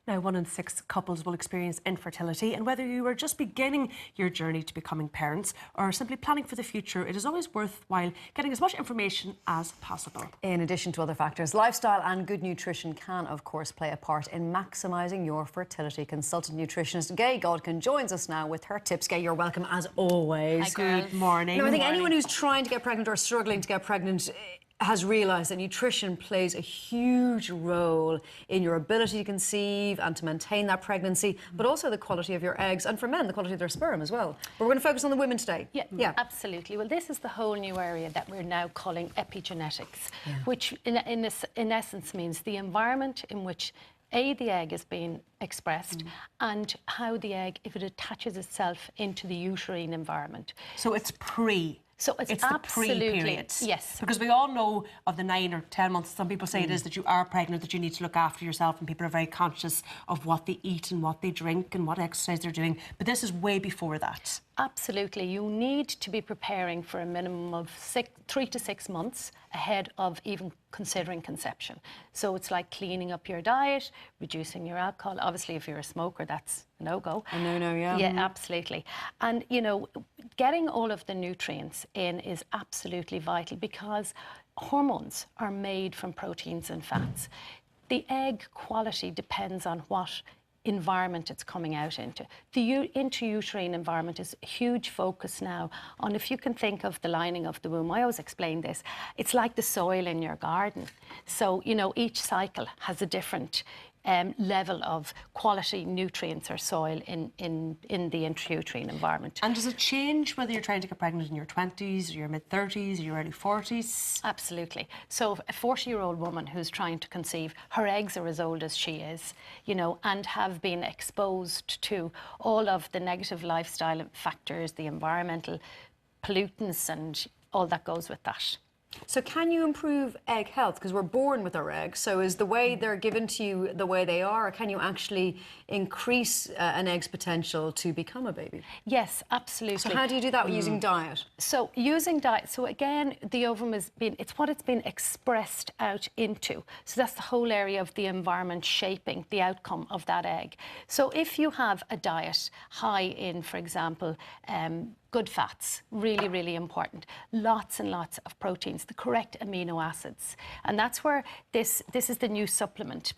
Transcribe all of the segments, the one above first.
Now, 1 in 6 couples will experience infertility, and whether you are just beginning your journey to becoming parents or simply planning for the future, it is always worthwhile getting as much information as possible. In addition to other factors, lifestyle and good nutrition can, of course, play a part in maximising your fertility. Consultant nutritionist Gay Godkin joins us now with her tips. Gay, you're welcome as always. Hi, good morning. Now, I think anyone who's trying to get pregnant or struggling to get pregnant has realised that nutrition plays a huge role in your ability to conceive and to maintain that pregnancy, but also the quality of your eggs, and for men, the quality of their sperm as well. But we're going to focus on the women today. Yeah, absolutely. Well, this is the whole new area that we're now calling epigenetics, which in essence means the environment in which the egg is being expressed and how the egg, if it attaches itself into the uterine environment. So it's So it's the pre-period. Yes. Because we all know of the 9 or 10 months, some people say it is that you are pregnant, that you need to look after yourself, and people are very conscious of what they eat and what they drink and what exercise they're doing. But this is way before that. Absolutely. You need to be preparing for a minimum of 3 to 6 months ahead of even considering conception. So it's like cleaning up your diet, reducing your alcohol. Obviously, if you're a smoker, that's a no-go. A no-no, yeah. Yeah, absolutely. And, you know, getting all of the nutrients in is absolutely vital because hormones are made from proteins and fats. The egg quality depends on what environment it's coming out into. The intrauterine environment is a huge focus now on, if you can think of the lining of the womb, I always explain this, it's like the soil in your garden. So, you know, each cycle has a different level of quality nutrients or soil in the intrauterine environment. And does it change whether you're trying to get pregnant in your 20s, or your mid-30s, or your early 40s? Absolutely. So a 40-year-old woman who's trying to conceive, her eggs are as old as she is, you know, and have been exposed to all of the negative lifestyle factors, the environmental pollutants and all that goes with that. So can you improve egg health? Because we're born with our eggs. So is the way they're given to you the way they are? Or can you actually increase an egg's potential to become a baby? Yes, absolutely. So how do you do that using diet? So using diet, so again, the ovum has been, it's what it's been expressed out into. So that's the whole area of the environment shaping the outcome of that egg. So if you have a diet high in, for example, good fats, really, really important. Lots and lots of proteins, the correct amino acids. And that's where this is the new supplement,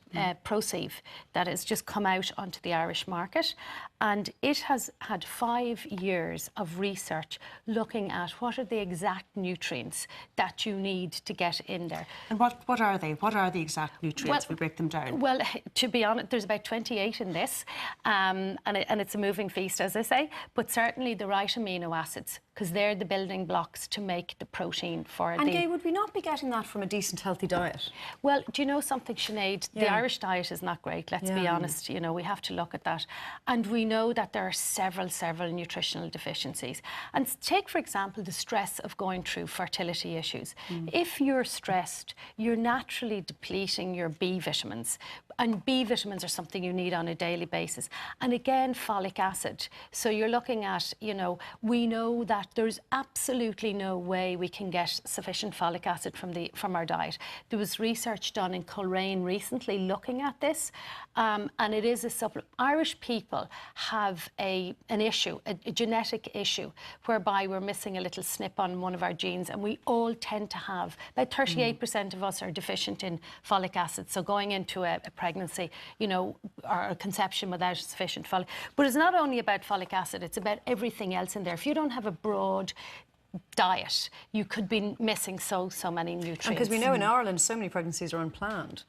ProSave, that has just come out onto the Irish market. And it has had 5 years of research looking at what are the exact nutrients that you need to get in there. And what are they? What are the exact nutrients? We break them down. Well, to be honest, there's about 28 in this, and it's a moving feast, as I say, but certainly the right amino acids, because they're the building blocks to make the protein for And Gay, would we not be getting that from a decent, healthy diet? Well, do you know something, Sinead? The Irish diet is not great, let's be honest. You know, we have to look at that. And we know that there are several nutritional deficiencies. And take, for example, the stress of going through fertility issues. If you're stressed, you're naturally depleting your B vitamins. And B vitamins are something you need on a daily basis. And again, folic acid. So you're looking at, you know, we know that there's absolutely no way we can get sufficient folic acid from our diet. There was research done in Coleraine recently looking at this, and it is a supplement. Irish people have an issue, a genetic issue, whereby we're missing a little snip on one of our genes, and we all tend to have, about 38% of us are deficient in folic acid. So going into a pregnancy, you know, or a conception without sufficient folic. But it's not only about folic acid, it's about everything else in there. If you don't have a broad diet, you could be missing so many nutrients. Because we know in Ireland so many pregnancies are unplanned.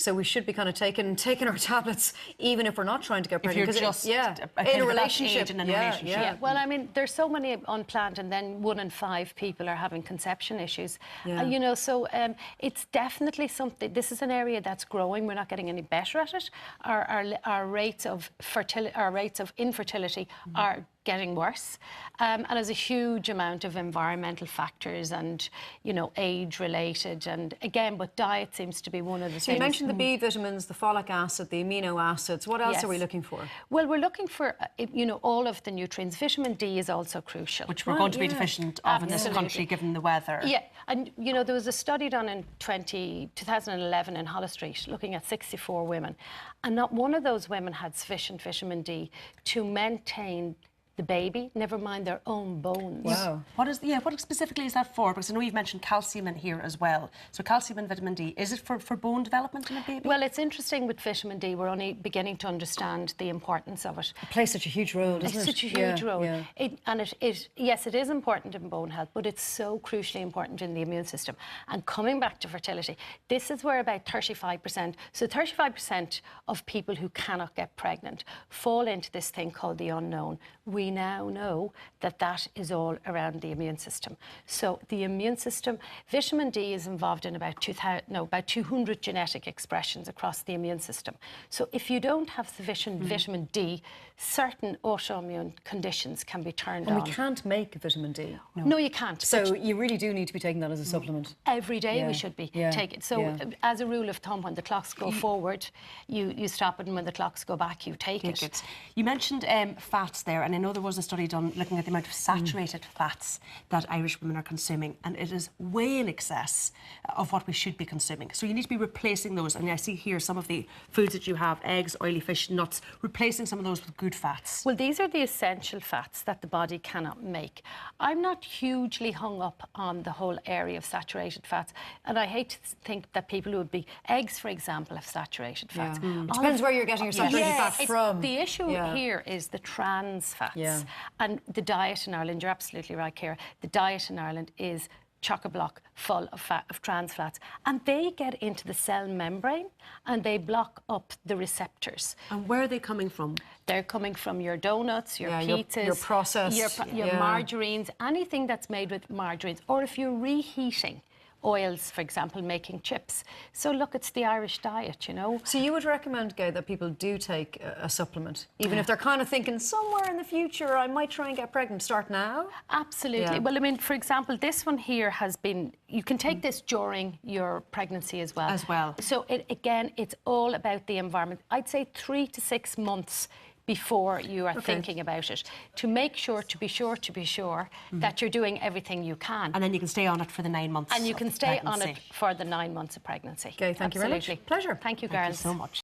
So we should be kind of taking our tablets, even if we're not trying to get pregnant. If you're just in a relationship. Yeah. Well, I mean, there's so many unplanned, and then 1 in 5 people are having conception issues. You know, so it's definitely something. This is an area that's growing. We're not getting any better at it. Our rates of infertility are getting worse. And there's a huge amount of environmental factors and, you know, age-related. And again, but diet seems to be one of the So things. you mentioned the B vitamins, the folic acid, the amino acids. What else Yes. are we looking for? Well, we're looking for, you know, all of the nutrients. Vitamin D is also crucial. Which we're going to be deficient of in this Absolutely. country, given the weather. Yeah, and you know, there was a study done in 2011 in Holles Street looking at 64 women, and not one of those women had sufficient vitamin D to maintain the baby, never mind their own bones. Wow. What specifically is that for? Because I know you've mentioned calcium in here as well. So calcium and vitamin D, is it for bone development in a baby? Well, it's interesting with vitamin D, we're only beginning to understand the importance of it. It plays such a huge role, doesn't It's it? such a huge role. Yeah. Yes, it is important in bone health, but it's so crucially important in the immune system. And coming back to fertility, this is where about 35%, so 35% of people who cannot get pregnant fall into this thing called the unknown. We now know that that is all around the immune system. So the immune system, vitamin D is involved in about 200 genetic expressions across the immune system. So if you don't have sufficient vitamin D, certain autoimmune conditions can be turned on. And we can't make vitamin D. No, you can't. So you really do need to be taking that as a supplement. Every day Yeah. we should be taking. So Yeah. as a rule of thumb, when the clocks go forward, you stop it, and when the clocks go back, you take it. You mentioned fats there, and I know there was a study done looking at the amount of saturated fats that Irish women are consuming, and it is way in excess of what we should be consuming. So you need to be replacing those. And I see here some of the foods that you have: eggs, oily fish, nuts, replacing some of those with good fats. Well, these are the essential fats that the body cannot make. I'm not hugely hung up on the whole area of saturated fats, and I hate to think that people who would be... Eggs, for example, have saturated fats. It depends where you're getting your saturated fat from. The issue here is the trans fats. Yeah. And the diet in Ireland, you're absolutely right, Ciara, the diet in Ireland is chock-a-block full of trans fats, and they get into the cell membrane and they block up the receptors. And where are they coming from? They're coming from your donuts, your your pizzas, processed, your margarines, anything that's made with margarines, or if you're reheating oils, for example, making chips. So look, it's the Irish diet, you know. So you would recommend, Gay, that people do take a supplement, even if they're kind of thinking somewhere in the future I might try and get pregnant. Start now? Absolutely. Yeah. Well, I mean, for example, this one here has been... You can take this during your pregnancy as well. So again, it's all about the environment. I'd say 3 to 6 months before you are thinking about it, to make sure, to be sure that you're doing everything you can. And then you can stay on it for the 9 months. And you can stay on it for the 9 months of pregnancy. Okay, thank you very much. Absolutely. Pleasure. Thank you, Thank you girls. so much.